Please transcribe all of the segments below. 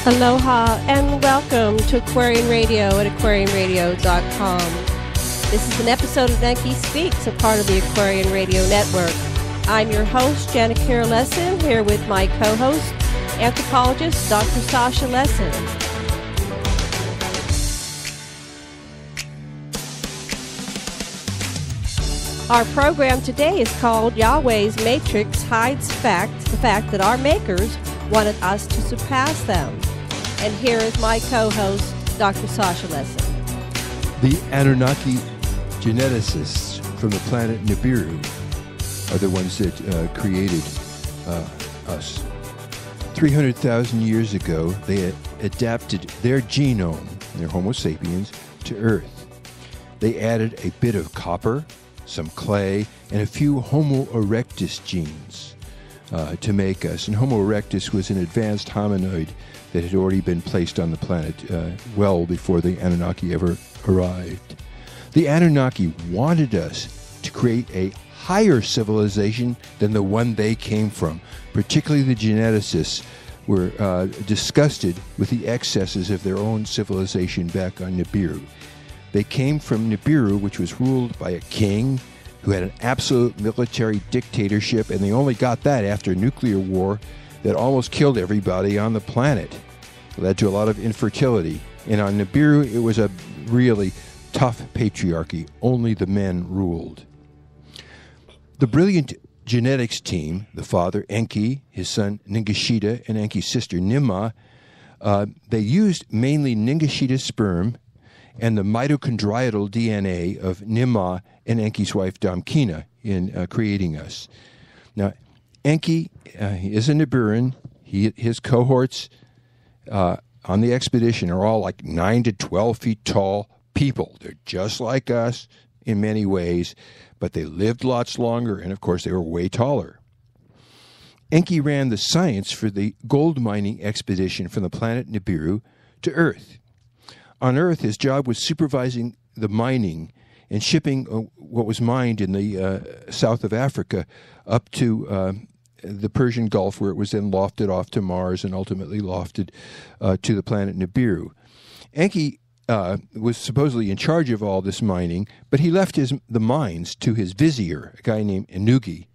Aloha and welcome to Aquarian Radio at aquarianradio.com. This is an episode of Nanki Speaks, a part of the Aquarian Radio Network. I'm your host, Janet Kira Lesson, here with my co-host, anthropologist Dr. Sasha Lesson. Our program today is called Yahweh's Matrix Hides the fact that our makers wanted us to surpass them. And here is my co-host, Dr. Sasha Lesson. The Anunnaki geneticists from the planet Nibiru are the ones that created us. 300,000 years ago, they adapted their genome, their Homo sapiens, to Earth. They added a bit of copper, some clay, and a few Homo erectus genes to make us. And Homo erectus was an advanced hominoid that had already been placed on the planet well before the Anunnaki ever arrived. The Anunnaki wanted us to create a higher civilization than the one they came from. Particularly the geneticists were disgusted with the excesses of their own civilization back on Nibiru. They came from Nibiru, which was ruled by a king who had an absolute military dictatorship, and they only got that after a nuclear war that almost killed everybody on the planet. It led to a lot of infertility. And on Nibiru, it was a really tough patriarchy. Only the men ruled. The brilliant genetics team, the father Enki, his son Ningishita, and Enki's sister Nimma, they used mainly Ningishita's sperm and the mitochondrial DNA of Nimma and Enki's wife Damkina in creating us. Now, Enki is a Nibiruan. His cohorts on the expedition are all like 9 to 12 feet tall people. They're just like us in many ways, but they lived lots longer, and of course they were way taller. Enki ran the science for the gold mining expedition from the planet Nibiru to Earth. On Earth, his job was supervising the mining and shipping what was mined in the south of Africa up to the Persian Gulf, where it was then lofted off to Mars and ultimately lofted to the planet Nibiru. Enki was supposedly in charge of all this mining, but he left the mines to his vizier, a guy named Ennugi.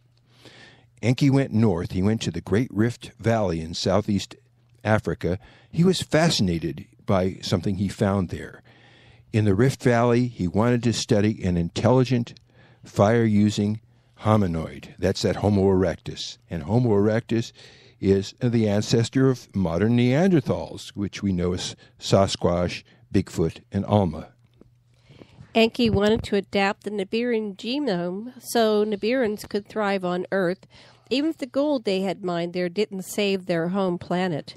Enki went north. He went to the Great Rift Valley in southeast Africa. He was fascinated by something he found there. In the Rift Valley, he wanted to study an intelligent, fire-using hominoid. That's that Homo erectus. And Homo erectus is the ancestor of modern Neanderthals, which we know as Sasquatch, Bigfoot, and Alma. Enki wanted to adapt the Nibiruan genome so Nibiruans could thrive on Earth, even if the gold they had mined there didn't save their home planet.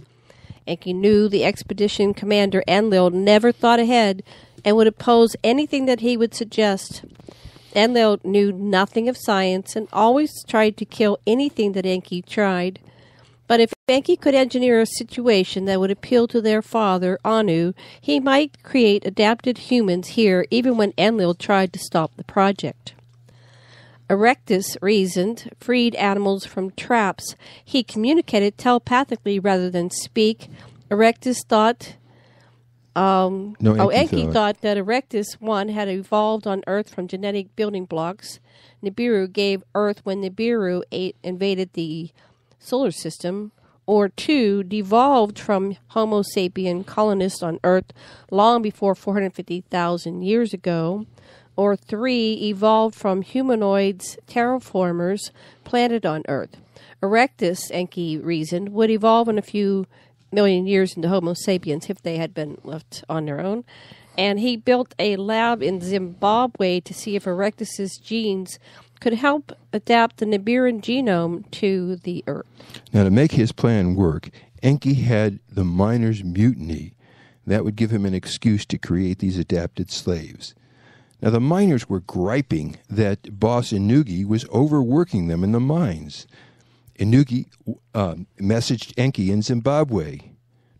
Enki knew the expedition commander Enlil never thought ahead and would oppose anything that he would suggest. Enlil knew nothing of science and always tried to kill anything that Enki tried. But if Enki could engineer a situation that would appeal to their father, Anu, he might create adapted humans here even when Enlil tried to stop the project. Erectus reasoned, freed animals from traps. He communicated telepathically rather than speak. Erectus thought... Enki thought that Erectus, one, had evolved on Earth from genetic building blocks. Nibiru gave Earth when Nibiru invaded the solar system. Or 2, devolved from Homo sapien colonists on Earth long before 450,000 years ago. Or 3, evolved from humanoids, terraformers, planted on Earth. Erectus, Enki reasoned, would evolve in a few million years into Homo sapiens if they had been left on their own. And he built a lab in Zimbabwe to see if Erectus's genes could help adapt the Nibiruan genome to the Earth. Now, to make his plan work, Enki had the miners mutiny. That would give him an excuse to create these adapted slaves. Now, the miners were griping that boss Ennugi was overworking them in the mines. Ennugi messaged Enki in Zimbabwe,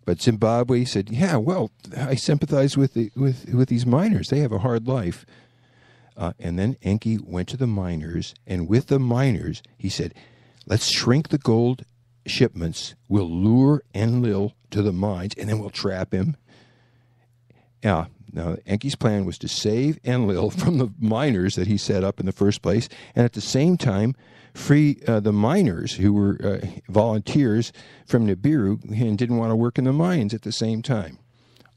but Zimbabwe said, "Yeah, well, I sympathize with these miners. They have a hard life." And then Enki went to the miners, and with the miners, he said, "Let's shrink the gold shipments. We'll lure Enlil to the mines, and then we'll trap him. Yeah. Now, Enki's plan was to save Enlil from the miners that he set up in the first place, and at the same time free the miners who were volunteers from Nibiru and didn't want to work in the mines at the same time.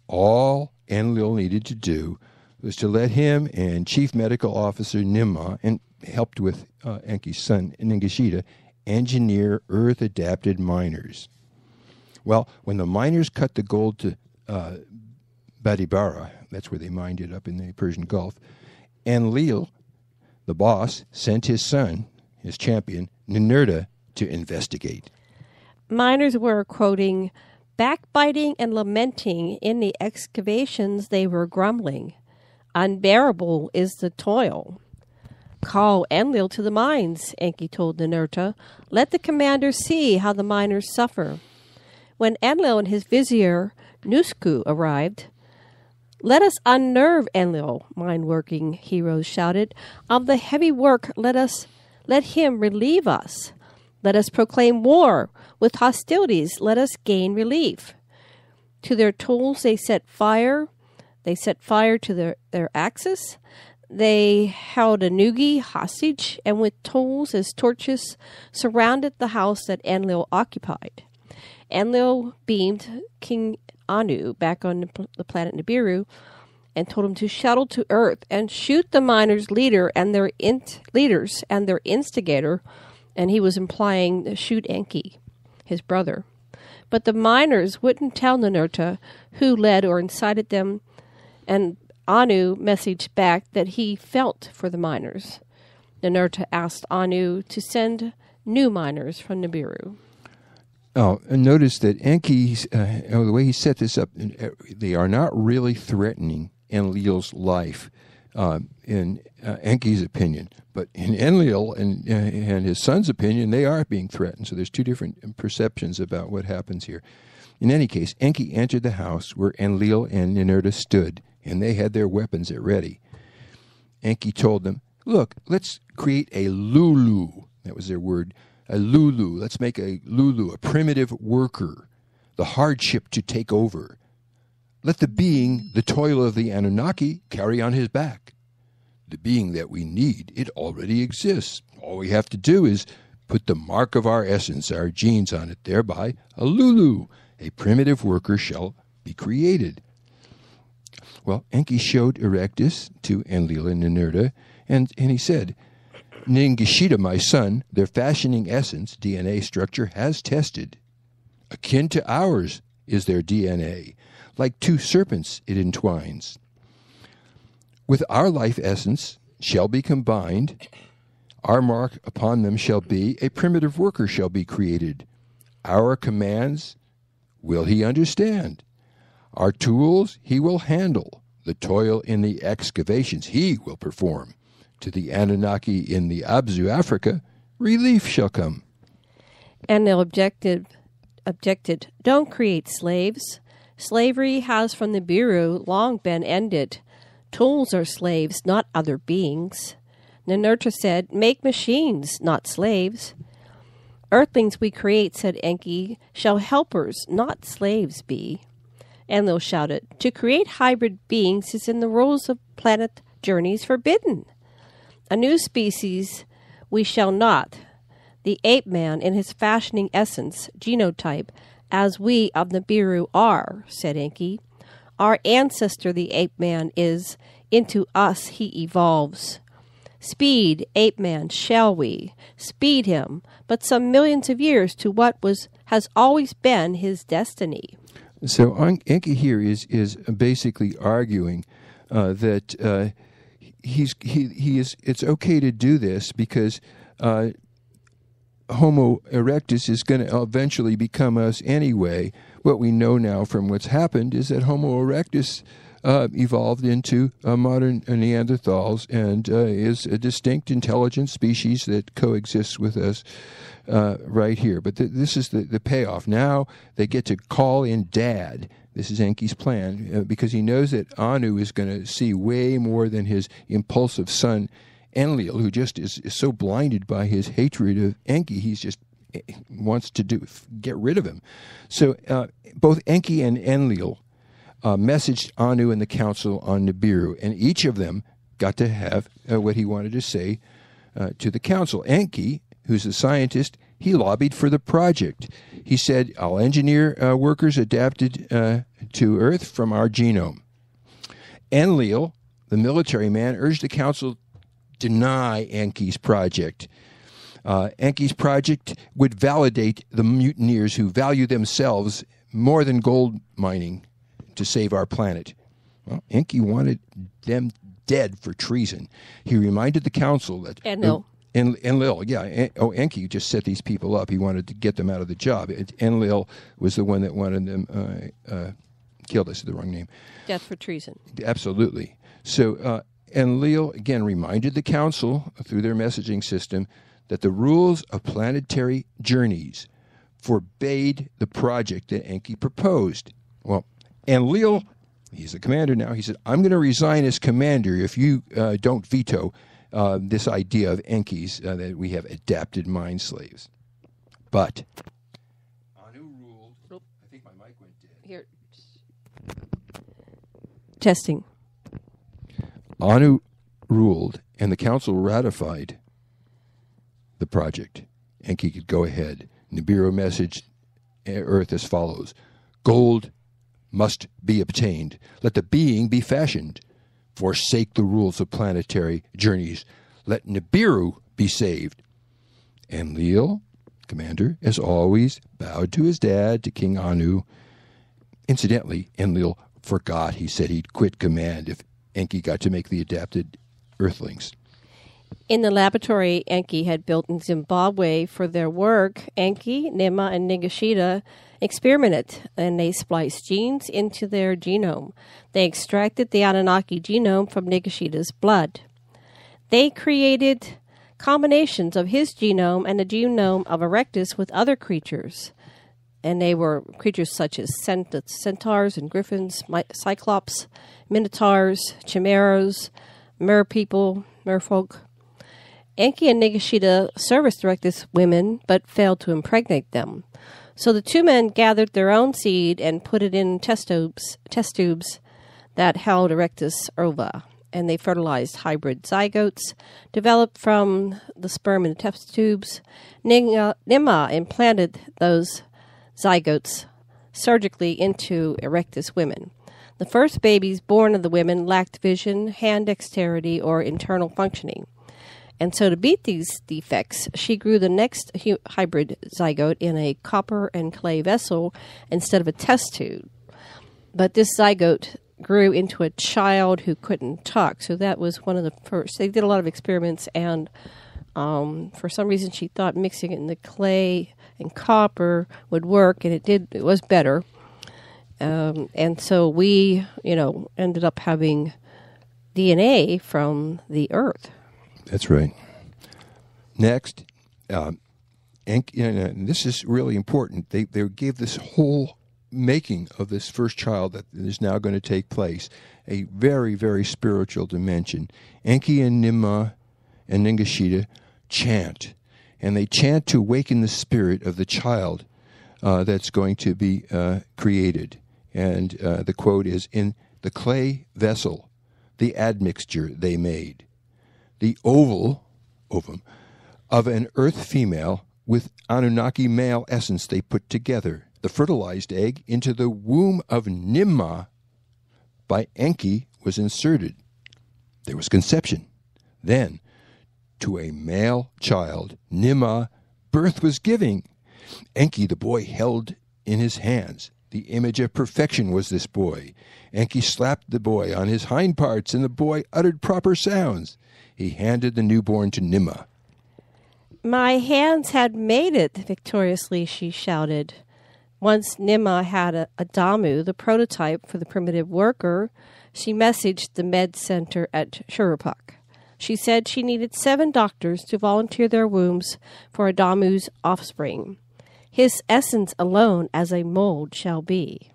All Enlil needed to do was to let him and Chief Medical Officer Nimma, and helped with Enki's son Ningishita, engineer Earth-adapted miners. Well, when the miners cut the gold to Badibara, that's where they mined it up in the Persian Gulf, Enlil, the boss, sent his son, his champion, Ninurta, to investigate. Miners were, quoting, backbiting and lamenting in the excavations they were grumbling. Unbearable is the toil. Call Enlil to the mines, Enki told Ninurta. Let the commander see how the miners suffer. When Enlil and his vizier, Nusku, arrived, let us unnerve Enlil, mine-working heroes shouted. Of the heavy work, let him relieve us. Let us proclaim war. With hostilities, let us gain relief. To their tools they set fire. They set fire to their axes. They held a Nugi hostage, and with tools as torches surrounded the house that Enlil occupied. Enlil beamed King Anu back on the planet Nibiru and told him to shuttle to Earth and shoot the miners' leader and their leaders and their instigator, and he was implying shoot Enki, his brother. But the miners wouldn't tell Ninurta who led or incited them, and Anu messaged back that he felt for the miners. Ninurta asked Anu to send new miners from Nibiru. Oh, and notice that Enki's, the way he set this up, they are not really threatening Enlil's life, in Enki's opinion. But in Enlil and his son's opinion, they are being threatened. So there's two different perceptions about what happens here. In any case, Enki entered the house where Enlil and Ninurta stood, and they had their weapons at ready. Enki told them, look, let's create a Lulu. That was their word. A Lulu. Let's make a Lulu, a primitive worker, the hardship to take over. Let the being, the toil of the Anunnaki, carry on his back. The being that we need, it already exists. All we have to do is put the mark of our essence, our genes on it. Thereby, a Lulu, a primitive worker, shall be created. Well, Enki showed Erectus to Enlil and Ninurta, and he said, Ningishita, my son, their fashioning essence, DNA structure, has tested. Akin to ours is their DNA. Like two serpents it entwines. With our life essence shall be combined. Our mark upon them shall be, a primitive worker shall be created. Our commands will he understand. Our tools he will handle. The toil in the excavations he will perform. To the Anunnaki in the Abzu, Africa, relief shall come. Enlil objected, don't create slaves. Slavery has from the Nibiru long been ended. Tools are slaves, not other beings. Ninurta said, make machines, not slaves. Earthlings we create, said Enki, shall helpers, not slaves be. Enlil shouted, to create hybrid beings is in the rules of planet journeys forbidden. A new species we shall not, the ape-man in his fashioning essence, genotype, as we of Nibiru are, said Enki. Our ancestor, the ape-man, is, into us he evolves. Speed, ape-man, shall we, speed him, but some millions of years to what has always been his destiny. So Enki here is basically arguing that it's okay to do this because Homo erectus is going to eventually become us anyway. What we know now from what's happened is that Homo erectus evolved into modern Neanderthals and is a distinct intelligent species that coexists with us right here. But this is the payoff. Now they get to call in Dad. This is Enki's plan because he knows that Anu is going to see way more than his impulsive son Enlil, who just is so blinded by his hatred of Enki. He's just wants to get rid of him. So both Enki and Enlil messaged Anu and the council on Nibiru, and each of them got to have what he wanted to say to the council. Enki, who's a scientist, he lobbied for the project. He said, "I'll engineer workers adapted to Earth from our genome." Enlil, the military man, urged the council deny Enki's project. Enki's project would validate the mutineers who value themselves more than gold mining to save our planet. Well, Enki wanted them dead for treason. He reminded the council that... Enlil, yeah. Enki just set these people up. He wanted to get them out of the job. Enlil was the one that wanted them killed. I said the wrong name. Death for treason. Absolutely. So Enlil, again, reminded the council through their messaging system that the rules of planetary journeys forbade the project that Enki proposed. Well, Enlil, he's the commander now, he said, "I'm going to resign as commander if you don't veto this idea of Enki's that we have adapted mind slaves." But Anu ruled... I think my mic went dead. Here. Testing. Anu ruled, and the council ratified the project. Enki could go ahead. Nibiru messaged Earth as follows: "Gold must be obtained. Let the being be fashioned. Forsake the rules of planetary journeys. Let Nibiru be saved." Enlil, commander, as always, bowed to his dad, to King Anu. Incidentally, Enlil forgot he said he'd quit command if Enki got to make the adapted Earthlings. In the laboratory Enki had built in Zimbabwe for their work, Enki, Nima, and Nigashita experimented, and they spliced genes into their genome. They extracted the Anunnaki genome from Nigashita's blood. They created combinations of his genome and the genome of Erectus with other creatures. And they were creatures such as centaurs and griffins, cyclops, minotaurs, chimeras, merpeople, merfolk. Enki and Nigashita serviced Erectus women, but failed to impregnate them. So the two men gathered their own seed and put it in test tubes that held Erectus ova, and they fertilized hybrid zygotes developed from the sperm in the test tubes. Nima implanted those zygotes surgically into Erectus women. The first babies born of the women lacked vision, hand dexterity, or internal functioning. And so to beat these defects, she grew the next hybrid zygote in a copper and clay vessel instead of a test tube. But this zygote grew into a child who couldn't talk. So that was one of the first. They did a lot of experiments, and for some reason she thought mixing it in the clay and copper would work, and it did. It was better. And so we, ended up having DNA from the Earth. That's right. Next, and this is really important. They gave this whole making of this first child that is now going to take place a very, very spiritual dimension. Enki and Nima and Ningashita chant, and they chant to awaken the spirit of the child that's going to be created. And the quote is, "In the clay vessel, the admixture they made. The ovum of an earth female with Anunnaki male essence they put together. The fertilized egg into the womb of Nimma by Enki was inserted. There was conception. Then, to a male child, Nimma, birth was giving. Enki the boy held in his hands. The image of perfection was this boy. Enki slapped the boy on his hind parts, and the boy uttered proper sounds. He handed the newborn to Nimma. My hands had made it, victoriously she shouted. Once Nimma had a Damu, the prototype for the primitive worker, she messaged the med center at Surpass. She said she needed 7 doctors to volunteer their wombs for a Damu's offspring. His essence alone as a mold shall be.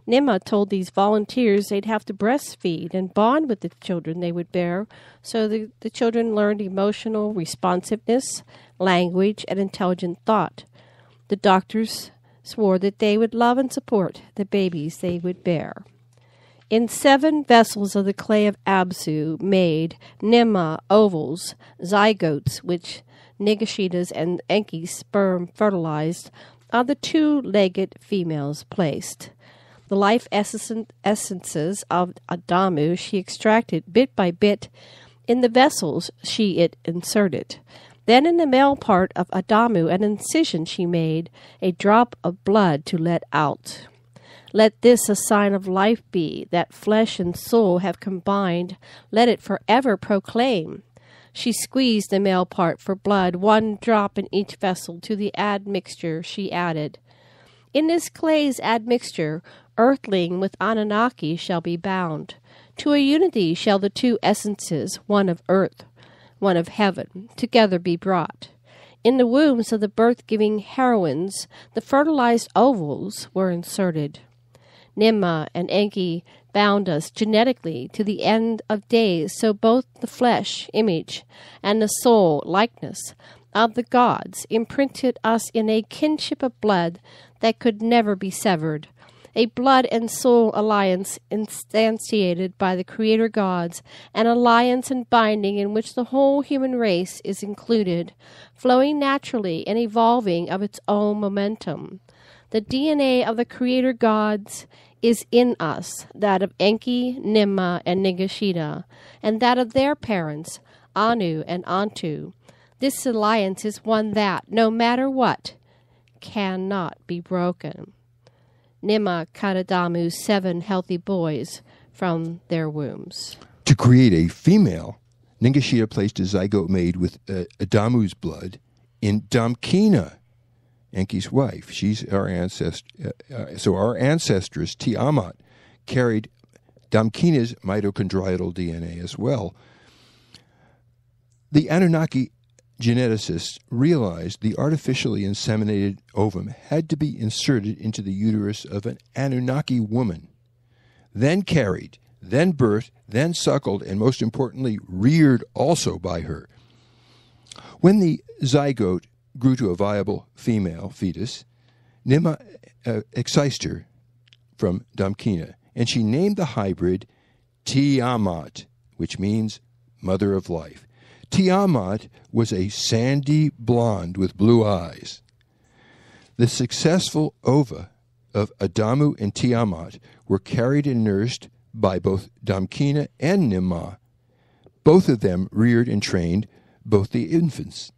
Nimma told these volunteers they'd have to breastfeed and bond with the children they would bear, so the children learned emotional responsiveness, language, and intelligent thought. The doctors swore that they would love and support the babies they would bear. In 7 vessels of the clay of Absu made Nimma ovals, zygotes, which Nigashita's and Enki's sperm fertilized, are the 2-legged females placed. The life essences of Adamu she extracted bit by bit in the vessels it inserted. Then in the male part of Adamu an incision she made, a drop of blood to let out. Let this a sign of life be, that flesh and soul have combined, let it forever proclaim. She squeezed the male part for blood, 1 drop in each vessel, to the admixture she added. In this clay's admixture, earthling with Anunnaki shall be bound. To a unity shall the 2 essences, one of earth, one of heaven, together be brought. In the wombs of the birth-giving heroines, the fertilized ovals were inserted. Nimma and Enki bound us genetically to the end of days, so both the flesh image and the soul likeness of the gods imprinted us in a kinship of blood that could never be severed, a blood and soul alliance instantiated by the creator gods, an alliance and binding in which the whole human race is included, flowing naturally and evolving of its own momentum. The DNA of the creator gods is in us, that of Enki, Nimma, and Nigashita, and that of their parents, Anu and Antu. This alliance is one that, no matter what, cannot be broken. Nimma cut Adamu's 7 healthy boys from their wombs. To create a female, Nigashita placed a zygote made with Adamu's blood in Damkina, Enki's wife. She's our ancestor. So our ancestress, Tiamat, carried Damkina's mitochondrial DNA as well. The Anunnaki geneticists realized the artificially inseminated ovum had to be inserted into the uterus of an Anunnaki woman, then carried, then birthed, then suckled, and most importantly, reared also by her. When the zygote grew to a viable female fetus, Nimma excised her from Damkina, and she named the hybrid Tiamat, which means mother of life. Tiamat was a sandy blonde with blue eyes. The successful ova of Adamu and Tiamat were carried and nursed by both Damkina and Nimma. Both of them reared and trained both the infants.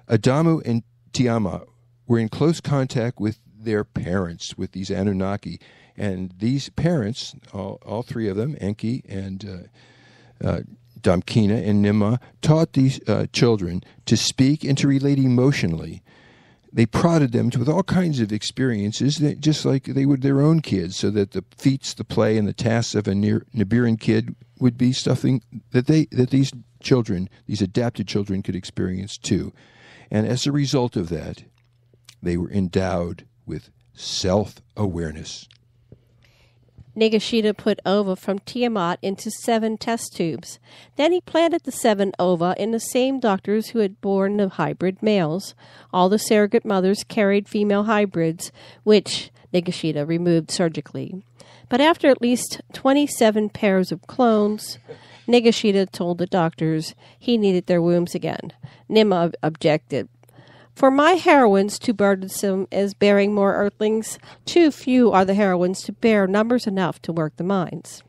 Adamu and Tiamat were in close contact with their parents, with these Anunnaki. And these parents, all 3 of them, Enki and Damkina and Nimma, taught these children to speak and to relate emotionally. They prodded them with all kinds of experiences, just like they would their own kids, so that the feats, the play, and the tasks of a Nibiran kid would be something that these children, these adapted children, could experience too. And as a result of that, they were endowed with self-awareness. Nigashita put ova from Tiamat into 7 test tubes. Then he planted the 7 ova in the same doctors who had borne the hybrid males. All the surrogate mothers carried female hybrids, which Nigashita removed surgically. But after at least 27 pairs of clones, Nigashita told the doctors he needed their wombs again. Nimma objected. For my heroines too burdensome as bearing more earthlings, too few are the heroines to bear numbers enough to work the mines.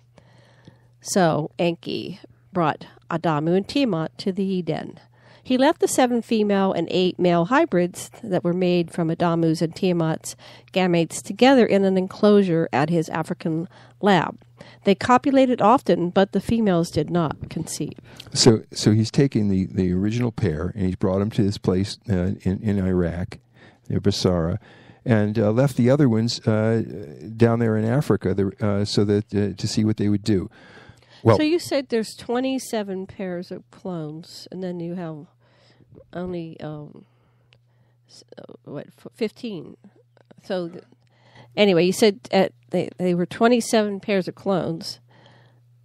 So Enki brought Adamu and Tiamat to the Eden. He left the 7 female and 8 male hybrids that were made from Adamu's and Tiamat's gametes together in an enclosure at his African lab. They copulated often, but the females did not conceive. So he's taken the original pair, and he's brought them to this place in Iraq, near Basara, and left the other ones down there in Africa so that to see what they would do. Well, so you said there's 27 pairs of clones, and then you have only 15. So Anyway, you said they were 27 pairs of clones,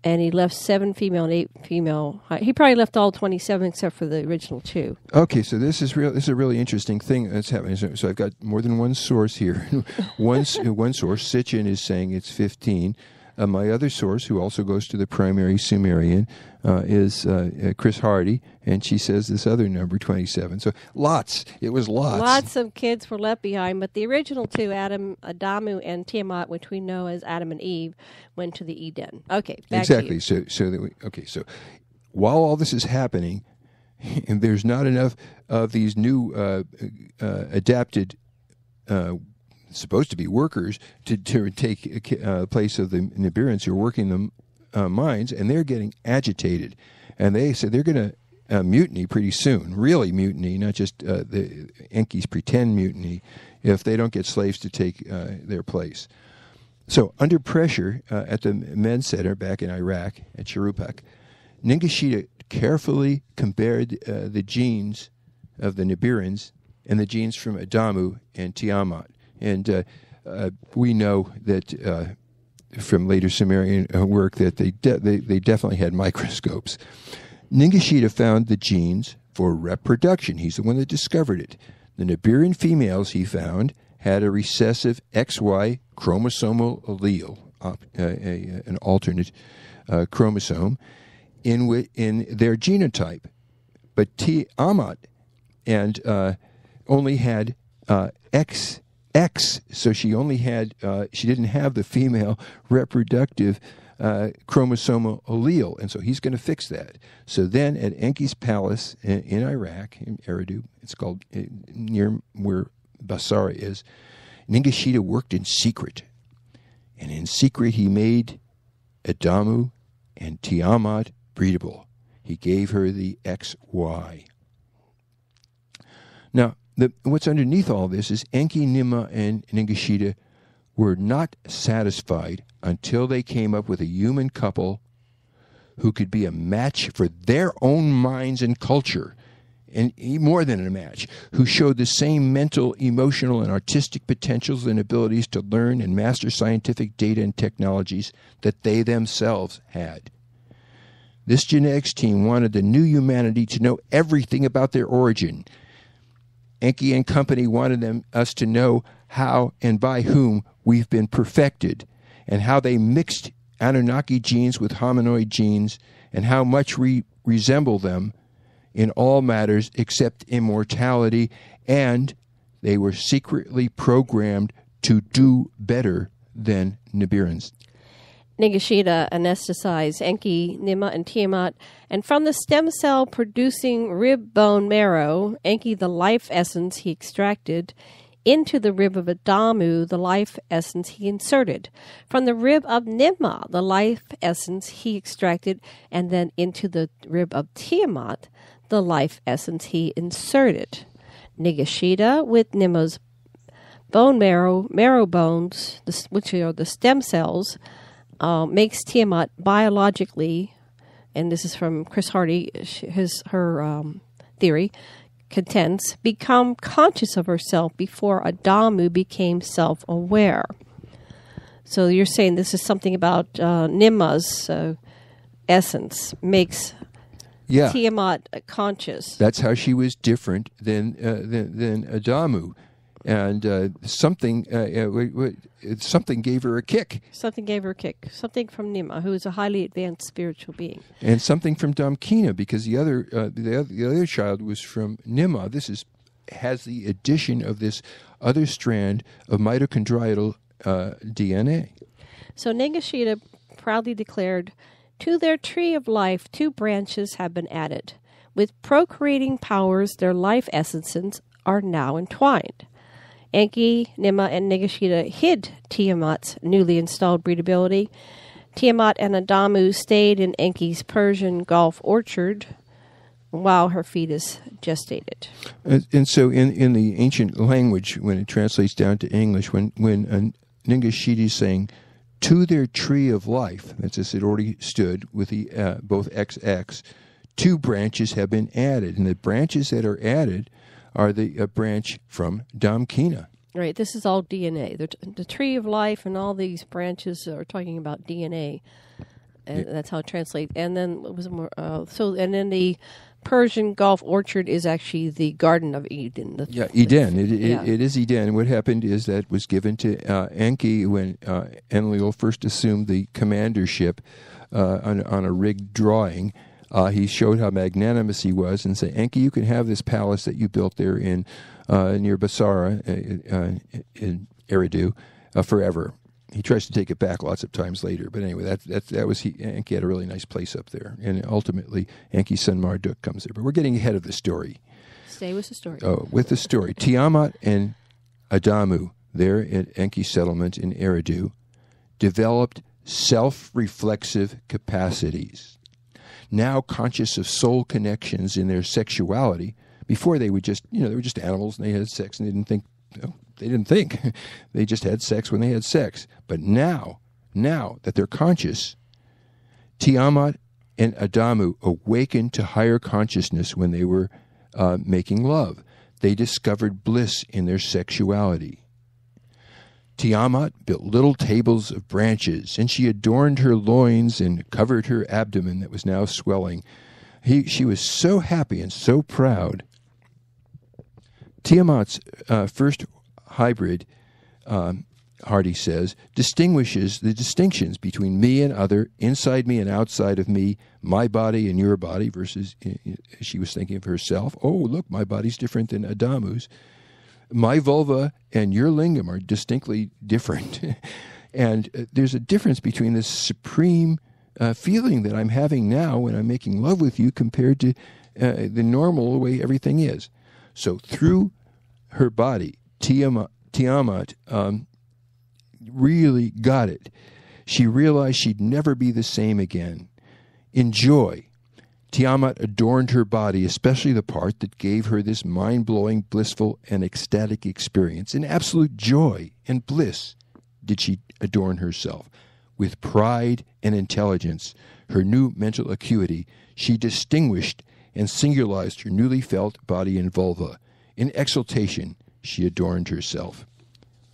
and he left 7 female and 8 female. He probably left all 27 except for the original 2. Okay, so this is a really interesting thing that's happening. So I've got more than one source here. one source, Sitchin, is saying it's 15. My other source, who also goes to the primary Sumerian, is Chris Hardy, and she says this other number, 27. So lots. It was lots. Lots of kids were left behind, but the original 2, Adamu and Tiamat, which we know as Adam and Eve, went to the Eden. Okay, back to you. So while all this is happening, and there's not enough of these new adapted supposed to be workers to take place of the Nibiruans who are working the mines, and they're getting agitated. And they said they're going to mutiny pretty soon, really mutiny, not just the Enki's pretend mutiny, if they don't get slaves to take their place. So under pressure at the men's center back in Iraq, at Surpass, Ningishita carefully compared the genes of the Nibiruans and the genes from Adamu and Tiamat. And we know that from later Sumerian work that they definitely had microscopes. Ningishita found the genes for reproduction. He's the one that discovered it. The Nibiruan females, he found, had a recessive XY chromosomal allele, an alternate chromosome, in their genotype. But Tiamat and only had XX, so she only had she didn't have the female reproductive chromosomal allele, and so he's going to fix that. So then at Enki's palace in Iraq, in Eridu, it's called near where Basara is, Ningishita worked in secret, and in secret he made Adamu and Tiamat breedable. He gave her the XY. Now, what's underneath all this is Enki, Nimma, and Ningishita were not satisfied until they came up with a human couple who could be a match for their own minds and culture, and more than a match, who showed the same mental, emotional, and artistic potentials and abilities to learn and master scientific data and technologies that they themselves had. This genetics team wanted the new humanity to know everything about their origin. Enki and company wanted us to know how and by whom we've been perfected, and how they mixed Anunnaki genes with hominoid genes, and how much we resemble them in all matters except immortality, and they were secretly programmed to do better than Nibiruans. Ningishita anesthetized Enki, Nimma, and Tiamat, and from the stem cell producing rib bone marrow, Enki, the life essence he extracted, into the rib of Adamu, the life essence he inserted. From the rib of Nimma, the life essence he extracted, and then into the rib of Tiamat, the life essence he inserted. Ningishita, with Nimma's bone marrow bones, which are the stem cells, makes Tiamat biologically, and this is from Chris Hardy, her theory, contends, become conscious of herself before Adamu became self-aware. So you're saying this is something about Nimma's essence makes Tiamat conscious. That's how she was different than Adamu. And something gave her a kick. Something gave her a kick. Something from Nimma, who is a highly advanced spiritual being. And something from Damkina, because the other child was from Nimma. This has the addition of this other strand of mitochondrial DNA. So Ningishita proudly declared, "To their tree of life 2 branches have been added. With procreating powers, their life essences are now entwined." Enki, Nimma, and Ningishita hid Tiamat's newly installed breedability. Tiamat and Adamu stayed in Enki's Persian Gulf orchard while her fetus gestated. And so in the ancient language, when it translates down to English, when Ningishita is saying, "To their tree of life," that's as it already stood with the both XX, 2 branches have been added. And the branches that are added are the branch from Damkina. Right. This is all DNA. The tree of life and all these branches are talking about DNA. And that's how it translates. And then what was more? And then the Persian Gulf orchard is actually the Garden of Eden. Eden. It is Eden. What happened is that was given to Enki when Enlil first assumed the commandership on a rigged drawing. He showed how magnanimous he was and said, Enki, you can have this palace that you built there in near Basara in Eridu forever. He tries to take it back lots of times later, but anyway, that was Enki had a really nice place up there, and ultimately Enki's son Marduk comes there. But we're getting ahead of the story. Stay with the story. Oh, with the story, Tiamat and Adamu there at Enki's settlement in Eridu developed self-reflexive capacities. Now conscious of soul connections in their sexuality. Before they were just animals and they had sex and they didn't think. They didn't think. They just had sex when they had sex. But now that they're conscious, Tiamat and Adamu awakened to higher consciousness when they were making love. They discovered bliss in their sexuality. Tiamat built little tables of branches, and she adorned her loins and covered her abdomen that was now swelling. She was so happy and so proud. Tiamat's first hybrid, Hardy says, distinguishes the distinctions between me and other, inside me and outside of me, my body and your body, versus she was thinking of herself. Oh, look, my body's different than Adamu's. My vulva and your lingam are distinctly different. And there's a difference between this supreme feeling that I'm having now when I'm making love with you compared to the normal way everything is. So through her body, Tiamat really got it. She realized she'd never be the same again. In joy, Tiamat adorned her body, especially the part that gave her this mind-blowing, blissful, and ecstatic experience. In absolute joy and bliss did she adorn herself. With pride and intelligence, her new mental acuity, she distinguished and singularized her newly felt body and vulva. In exultation, she adorned herself.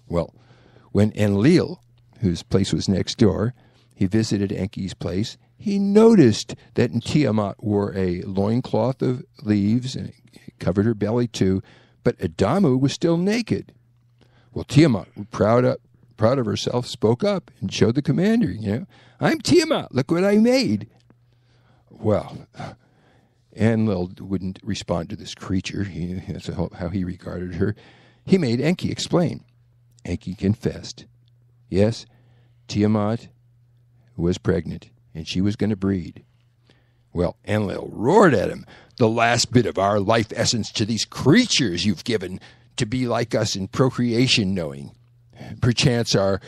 Well, when Enlil, whose place was next door, he visited Enki's place, he noticed that Tiamat wore a loincloth of leaves and it covered her belly too, but Adamu was still naked. Well, Tiamat, proud of herself, spoke up and showed the commander, I'm Tiamat, look what I made. Well, Enlil wouldn't respond to this creature. That's how he regarded her. He made Enki explain. Enki confessed. Yes, Tiamat was pregnant, and she was going to breed. Well, Enlil roared at him. The last bit of our life essence to these creatures you've given to be like us in procreation knowing. Perchance our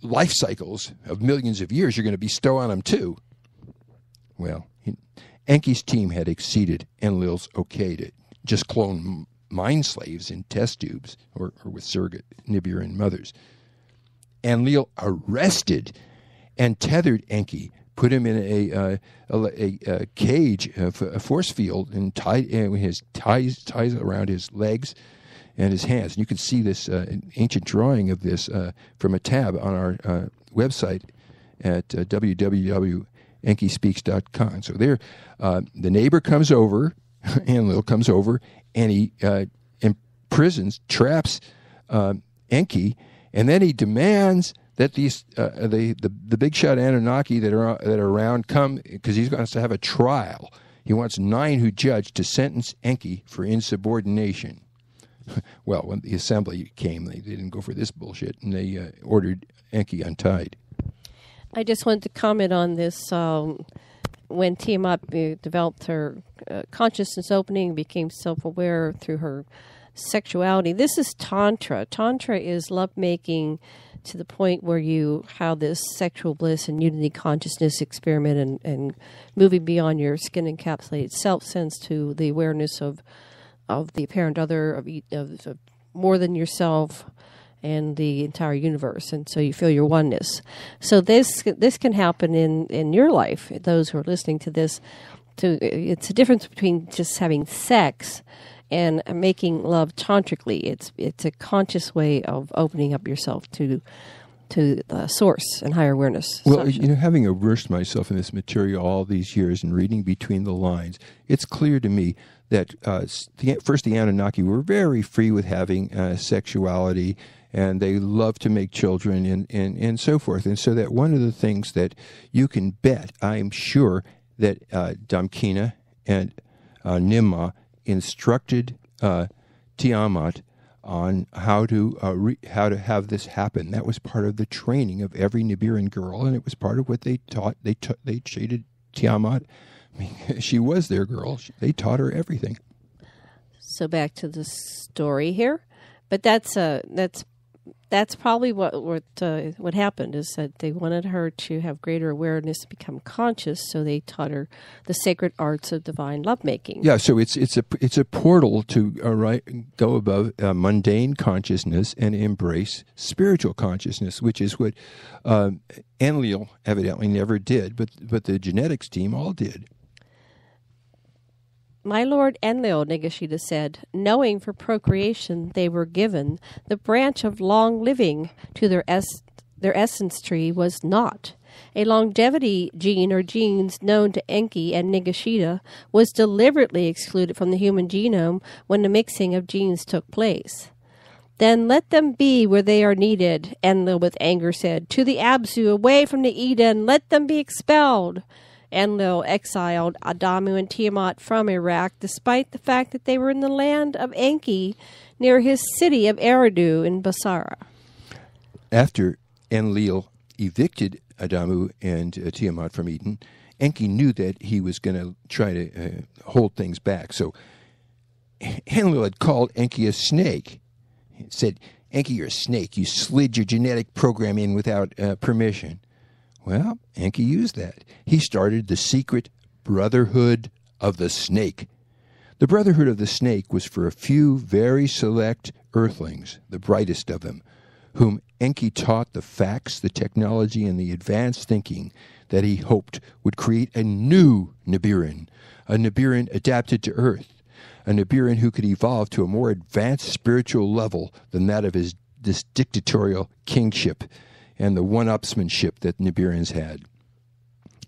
life cycles of millions of years you're going to bestow on them too. Well, Enki's team had exceeded Enlil's okay to just clone mind slaves in test tubes or with surrogate Nibiruan mothers. Enlil arrested and tethered Enki, put him in a cage, a force field, and tied his ties around his legs and his hands. And you can see this ancient drawing of this from a tab on our website at www.enkispeaks.com. So there, the neighbor comes over, Enlil comes over, and he imprisons, traps Enki, and then he demands that these the big shot Anunnaki that are around come, because he's going to have a trial. He wants 9 who judge to sentence Enki for insubordination. Well, when the assembly came, they didn't go for this bullshit, and they ordered Enki untied. I just wanted to comment on this. When Tiamat developed her consciousness opening, became self-aware through her sexuality. This is Tantra. Tantra is lovemaking to the point where you have this sexual bliss and unity consciousness experiment and moving beyond your skin-encapsulated self-sense to the awareness of the apparent other, of more than yourself and the entire universe, and so you feel your oneness. So this can happen in your life. Those who are listening to this, it's a difference between just having sex and making love tantrically. It's a conscious way of opening up yourself to the source and higher awareness. Well, having immersed myself in this material all these years and reading between the lines, it's clear to me that the Anunnaki were very free with having sexuality, and they love to make children and so forth. And so that one of the things that you can bet, I'm sure, that Damkina and Nimma instructed Tiamat on how to have this happen. That was part of the training of every Nibiran girl, and it was part of what they taught. They treated Tiamat. I mean, she was their girl. They taught her everything. So back to the story here, but that's probably what happened, is that they wanted her to have greater awareness, become conscious, so they taught her the sacred arts of divine lovemaking. Yeah, so it's a portal to go above mundane consciousness and embrace spiritual consciousness, which is what Enlil evidently never did, but the genetics team all did. My lord Enlil, Nigashita said, knowing for procreation they were given, the branch of long living to their essence tree was not. A longevity gene or genes known to Enki and Nigashita was deliberately excluded from the human genome when the mixing of genes took place. Then let them be where they are needed, Enlil with anger said. To the Abzu, away from the Eden, let them be expelled. Enlil exiled Adamu and Tiamat from Iraq, despite the fact that they were in the land of Enki, near his city of Eridu in Basara. After Enlil evicted Adamu and Tiamat from Eden, Enki knew that he was going to try to hold things back. So Enlil had called Enki a snake. He said, Enki, you're a snake. You slid your genetic program in without permission. Well, Enki used that. He started the secret Brotherhood of the Snake. The Brotherhood of the Snake was for a few very select earthlings, the brightest of them, whom Enki taught the facts, the technology, and the advanced thinking that he hoped would create a new Nibiran, a Nibiran adapted to Earth, a Nibiran who could evolve to a more advanced spiritual level than that of this dictatorial kingship and the one-upsmanship that Nibirans had.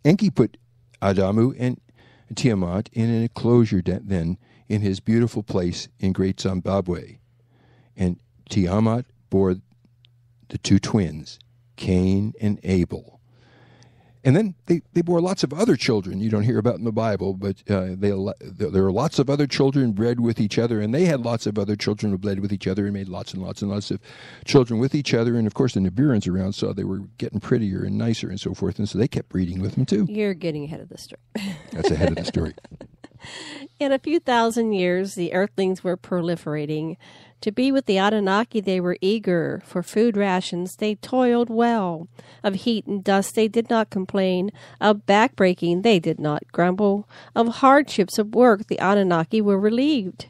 Enki put Adamu and Tiamat in an enclosure then in his beautiful place in Great Zimbabwe. And Tiamat bore the two twins, Cain and Abel. And then they bore lots of other children you don't hear about in the Bible, but there are lots of other children bred with each other, and they had lots of other children who bred with each other and made lots and lots and lots of children with each other. And, of course, the Nibirans around saw they were getting prettier and nicer and so forth, and so they kept breeding with them, too. You're getting ahead of the story. That's ahead of the story. In a few thousand years, the Earthlings were proliferating. To be with the Anunnaki, they were eager. For food rations, they toiled well. Of heat and dust, they did not complain. Of backbreaking, they did not grumble. Of hardships of work, the Anunnaki were relieved.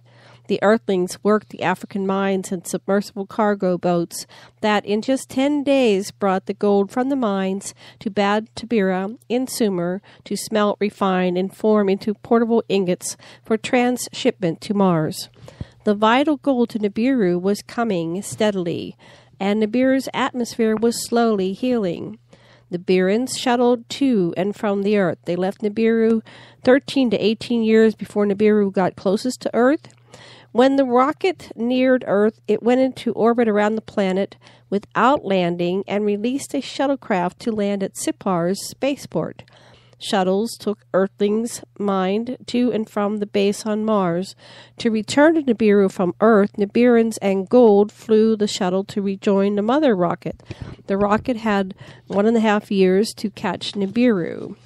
The Earthlings worked the African mines and submersible cargo boats that in just 10 days brought the gold from the mines to Bad Tabira in Sumer to smelt, refine, and form into portable ingots for transshipment to Mars. The vital gold to Nibiru was coming steadily, and Nibiru's atmosphere was slowly healing. The Birans shuttled to and from the Earth. They left Nibiru 13 to 18 years before Nibiru got closest to Earth. When the rocket neared Earth, it went into orbit around the planet without landing and released a shuttlecraft to land at Sipar's spaceport. Shuttles took Earthlings' mind to and from the base on Mars. To return to Nibiru from Earth, Nibirans and Gold flew the shuttle to rejoin the mother rocket. The rocket had 1.5 years to catch Nibiru.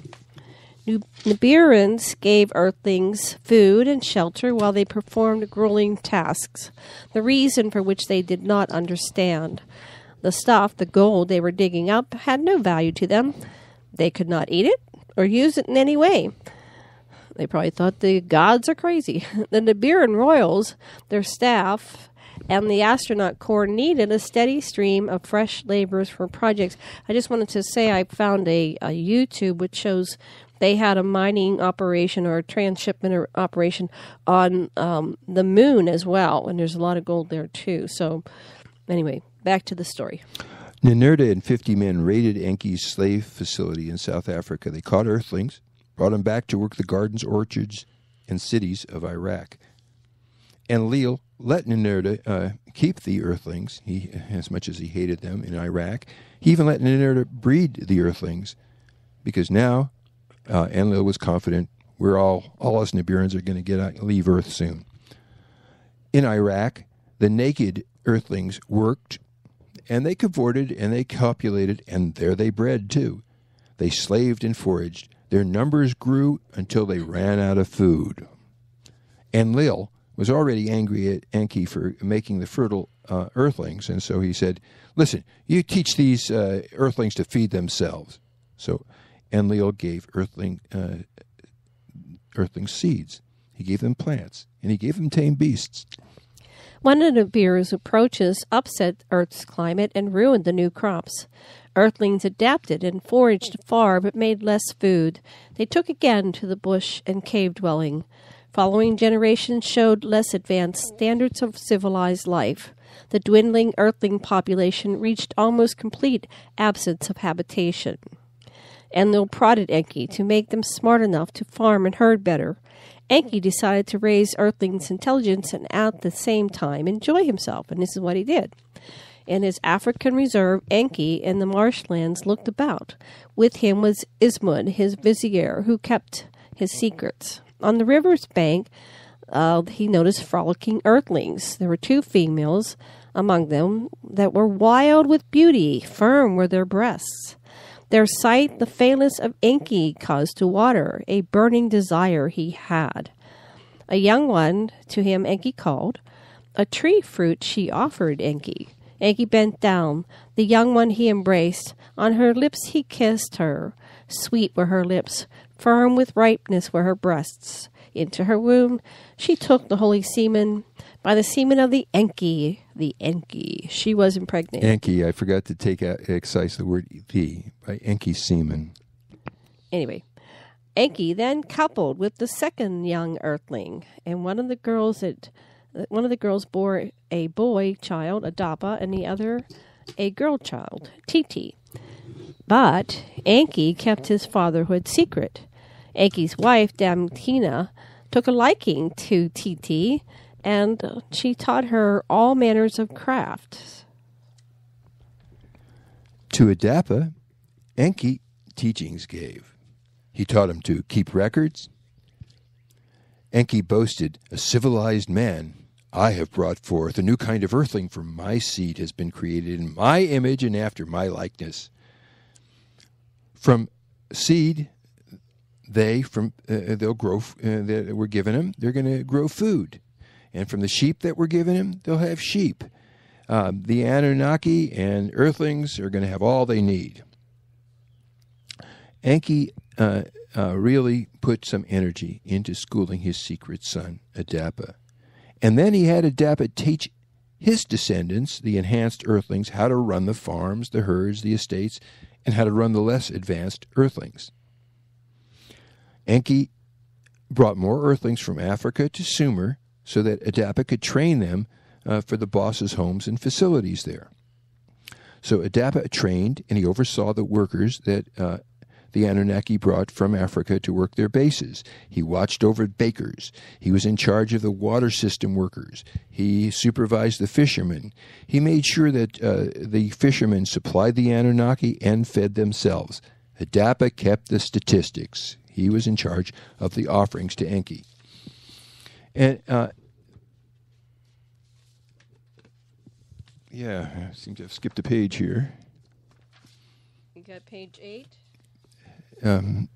Nibirans gave Earthlings food and shelter while they performed grueling tasks, the reason for which they did not understand. The stuff, the gold they were digging up, had no value to them. They could not eat it or use it in any way. They probably thought the gods are crazy. The Nibiran royals, their staff, and the astronaut corps needed a steady stream of fresh laborers for projects. I just wanted to say I found a YouTube which shows they had a mining operation or a transshipment operation on the moon as well, and there's a lot of gold there too. So anyway, back to the story. Ninurta and 50 men raided Enki's slave facility in South Africa. They caught Earthlings, brought them back to work the gardens, orchards, and cities of Iraq. Enlil let Ninurta keep the Earthlings, as much as he hated them in Iraq. He even let Ninurta breed the Earthlings, because now Enlil was confident all us Nibiruns are going to leave Earth soon. In Iraq, the naked Earthlings worked, and they cavorted, and they copulated, and there they bred, too. They slaved and foraged. Their numbers grew until they ran out of food. Enlil was already angry at Enki for making the fertile Earthlings, and so he said, listen, you teach these Earthlings to feed themselves. So Enlil gave Earthlings seeds. He gave them plants, and he gave them tame beasts. One of the Nibiru's approaches upset Earth's climate and ruined the new crops. Earthlings adapted and foraged far but made less food. They took again to the bush and cave dwelling. Following generations showed less advanced standards of civilized life. The dwindling Earthling population reached almost complete absence of habitation. Enlil prodded Enki to make them smart enough to farm and herd better. Enki decided to raise Earthlings' intelligence and at the same time enjoy himself, and this is what he did. In his African reserve, Enki in the marshlands looked about. With him was Ismud, his vizier, who kept his secrets. On the river's bank, he noticed frolicking Earthlings. There were 2 females among them that were wild with beauty, firm were their breasts. Their sight the phalanx of Enki caused to water, a burning desire he had. A young one to him Enki called. A tree fruit she offered Enki. Enki bent down. The young one he embraced. On her lips he kissed her. Sweet were her lips. Firm with ripeness were her breasts. Into her womb she took the holy semen. By the semen of the Enki, she was impregnated. Enki, I forgot to excise the word "the" by Enki semen. Anyway, Enki then coupled with the second young Earthling, and one of the girls bore a boy child, Adapa, and the other a girl child, Titi. But Enki kept his fatherhood secret. Enki's wife, Damkina, took a liking to Titi, and she taught her all manners of crafts. To Adapa, Enki teachings gave. He taught him to keep records. Enki boasted, a civilized man, I have brought forth a new kind of Earthling, for my seed has been created in my image and after my likeness. From seed, they'll grow. That we're giving them, they're going to grow food, and from the sheep that we're giving them, they'll have sheep. The Anunnaki and Earthlings are going to have all they need. Enki really put some energy into schooling his secret son, Adapa. And then he had Adapa teach his descendants, the enhanced Earthlings, how to run the farms, the herds, the estates, and how to run the less advanced Earthlings. Enki brought more Earthlings from Africa to Sumer so that Adapa could train them for the boss's homes and facilities there. So Adapa trained, and he oversaw the workers that the Anunnaki brought from Africa to work their bases. He watched over bakers. He was in charge of the water system workers. He supervised the fishermen. He made sure that the fishermen supplied the Anunnaki and fed themselves. Adapa kept the statistics. He was in charge of the offerings to Enki. And I seem to have skipped a page here. You got page 8? Okay.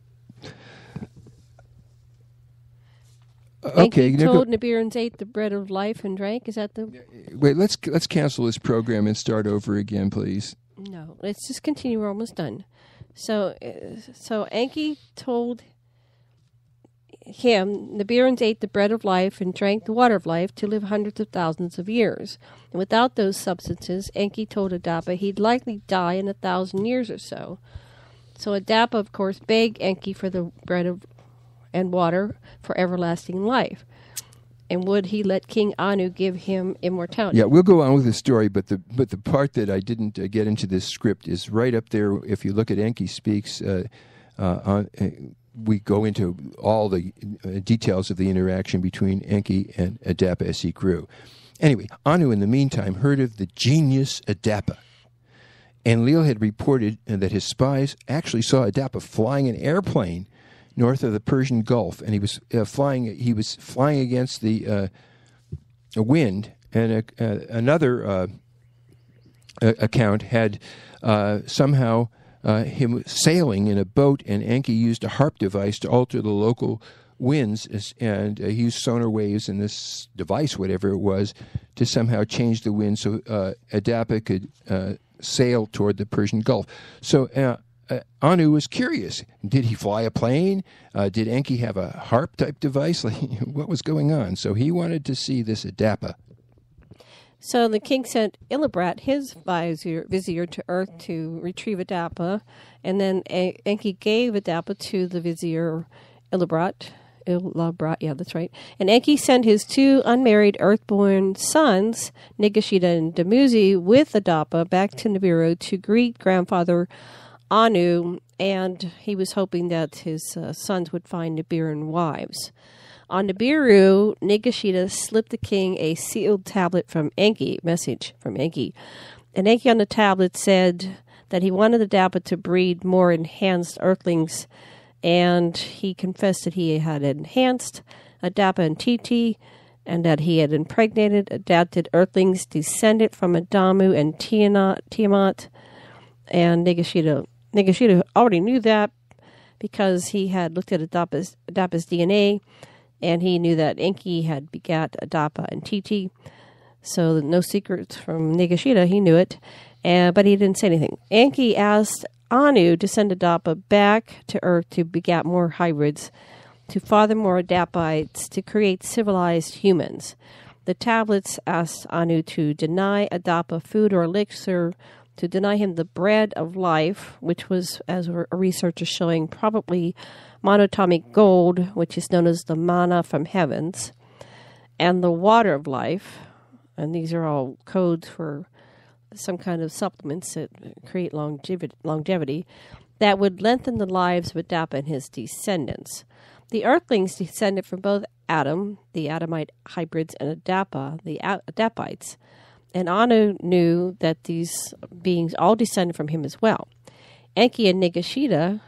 Enki told Nibirans ate the bread of life and drank. Is that the? Wait. Let's cancel this program and start over again, please. No. Let's just continue. We're almost done. So Enki told him, Nibirans ate the bread of life and drank the water of life to live hundreds of thousands of years. And without those substances, Enki told Adapa he'd likely die in 1,000 years or so. So Adapa, of course, begged Enki for the bread and water for everlasting life. And would he let King Anu give him immortality? Yeah, we'll go on with the story, but the part that I didn't get into this script is right up there. If you look at Enki Speaks, we go into all the details of the interaction between Enki and Adapa as he grew. Anyway, Anu, in the meantime, heard of the genius Adapa. Enlil had reported that his spies actually saw Adapa flying an airplane north of the Persian Gulf, and he was flying against the wind. And another account had somehow him sailing in a boat, and Enki used a harp device to alter the local winds, and he used sonar waves in this device, whatever it was, to somehow change the wind so Adapa could sail toward the Persian Gulf. So Anu was curious. Did he fly a plane? Did Enki have a harp-type device? What was going on? So he wanted to see this Adapa. So the king sent Ilibrat, his vizier, to Earth to retrieve Adapa, and then Enki gave Adapa to the vizier Ilibrat. Yeah, that's right. And Enki sent his 2 unmarried earthborn sons, Nigashida and Dumuzi, with Adapa back to Nibiru to greet grandfather Anu, and he was hoping that his sons would find Nibiran wives. On Nibiru, Nigashida slipped the king a sealed tablet message from Enki. And Enki on the tablet said that he wanted Adapa to breed more enhanced earthlings, and he confessed that he had enhanced Adapa and Titi, and that he had impregnated adapted earthlings descended from Adamu and Tiamat. And Nigashida already knew that because he had looked at Adapa's DNA, and he knew that Enki had begat Adapa and Titi. So no secrets from Nigashida, he knew it, but he didn't say anything. Enki asked Anu to send Adapa back to Earth to begat more hybrids, to father more Adapites, to create civilized humans. The tablets asked Anu to deny Adapa food or elixir, to deny him the bread of life, which was, as a research is showing, probably monatomic gold, which is known as the manna from heavens, and the water of life, and these are all codes for some kind of supplements that create longevity, that would lengthen the lives of Adapa and his descendants. The earthlings descended from both Adam, the Adamite hybrids, and Adapa, the Adapites. And Anu knew that these beings all descended from him as well. Enki and Nigashida,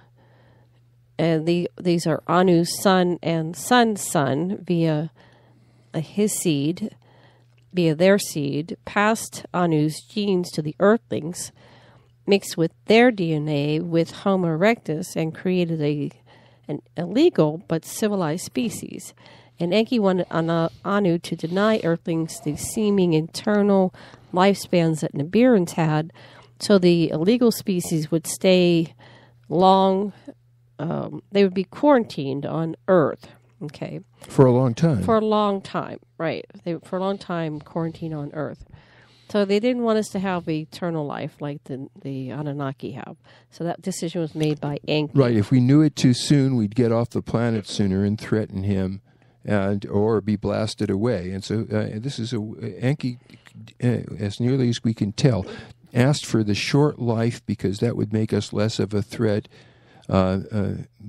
and these are Anu's son and son's son via his seed, via their seed, passed Anu's genes to the earthlings, mixed with their DNA with Homo erectus, and created an illegal but civilized species. And Enki wanted Anu to deny earthlings the seeming eternal lifespans that Nibirans had, so the illegal species would stay long. They would be quarantined on Earth. Okay. For a long time. For a long time, right? For a long time, quarantined on Earth. So they didn't want us to have eternal life like the Anunnaki have. So that decision was made by Enki. Right. If we knew it too soon, we'd get off the planet sooner and threaten him, or be blasted away. And so this is Enki, as nearly as we can tell, asked for the short life because that would make us less of a threat,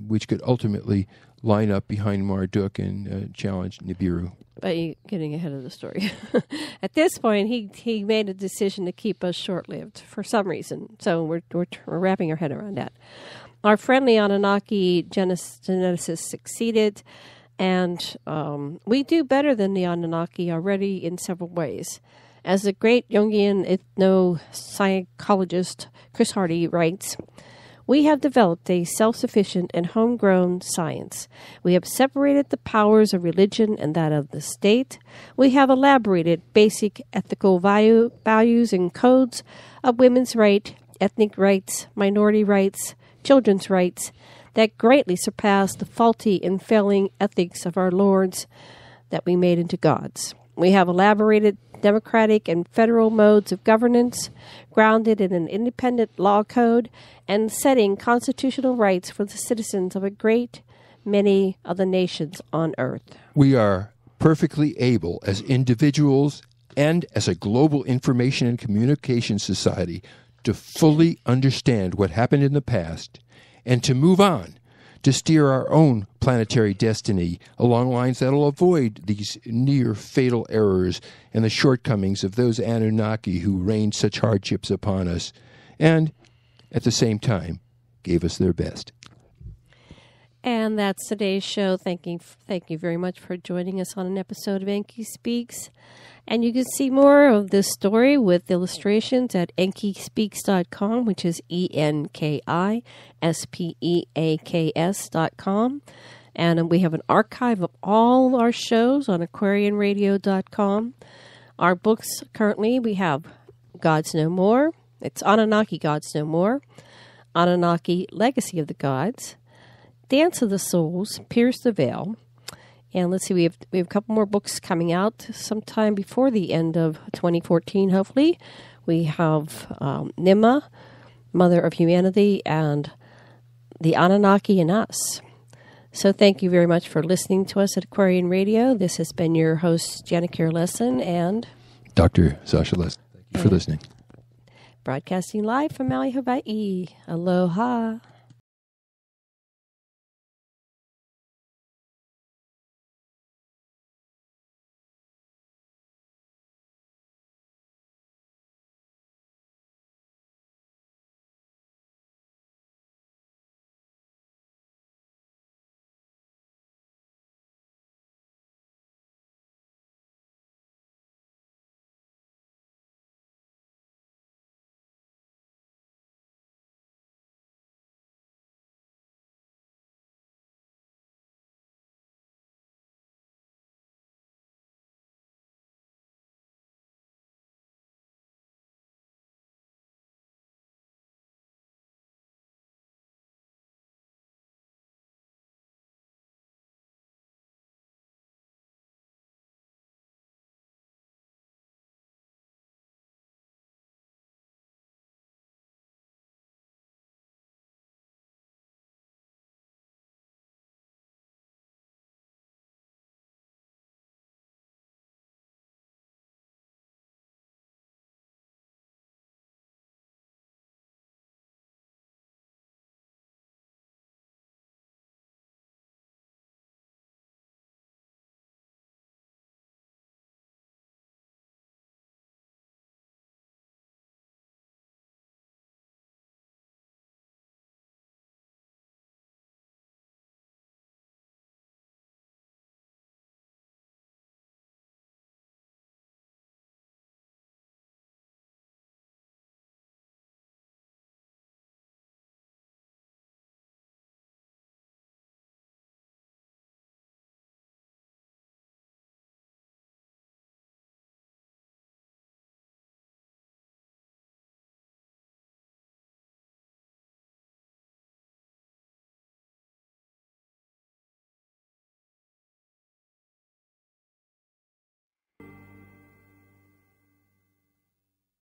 which could ultimately line up behind Marduk and challenge Nibiru. But you're getting ahead of the story. At this point, he made a decision to keep us short-lived for some reason. So we're wrapping our head around that. Our friendly Anunnaki geneticists succeeded, and we do better than the Anunnaki already in several ways. As the great Jungian ethno-psychologist Chris Hardy writes, we have developed a self-sufficient and homegrown science. We have separated the powers of religion and that of the state. We have elaborated basic ethical values and codes of women's rights, ethnic rights, minority rights, children's rights that greatly surpass the faulty and failing ethics of our lords that we made into gods. We have elaborated democratic and federal modes of governance, grounded in an independent law code and setting constitutional rights for the citizens of a great many of the nations on earth. We are perfectly able as individuals and as a global information and communication society to fully understand what happened in the past and to move on, to steer our own planetary destiny along lines that will avoid these near-fatal errors and the shortcomings of those Anunnaki who rained such hardships upon us and, at the same time, gave us their best. And that's today's show. Thank you very much for joining us on an episode of Enki Speaks. And you can see more of this story with illustrations at enkispeaks.com, which is ENKISPEAKS.com. And we have an archive of all our shows on aquarianradio.com. Our books currently, we have Gods No More. It's Anunnaki Gods No More. Anunnaki Legacy of the Gods. Dance of the Souls, Pierce the Veil. And let's see, we have a couple more books coming out sometime before the end of 2014, hopefully. We have Nima, Mother of Humanity, and The Anunnaki in Us. So thank you very much for listening to us at Aquarian Radio. This has been your host, Janikir Lesson, and Dr. Sasha Lesson. Thank you for listening. Broadcasting live from Maui, Hawaii. Aloha.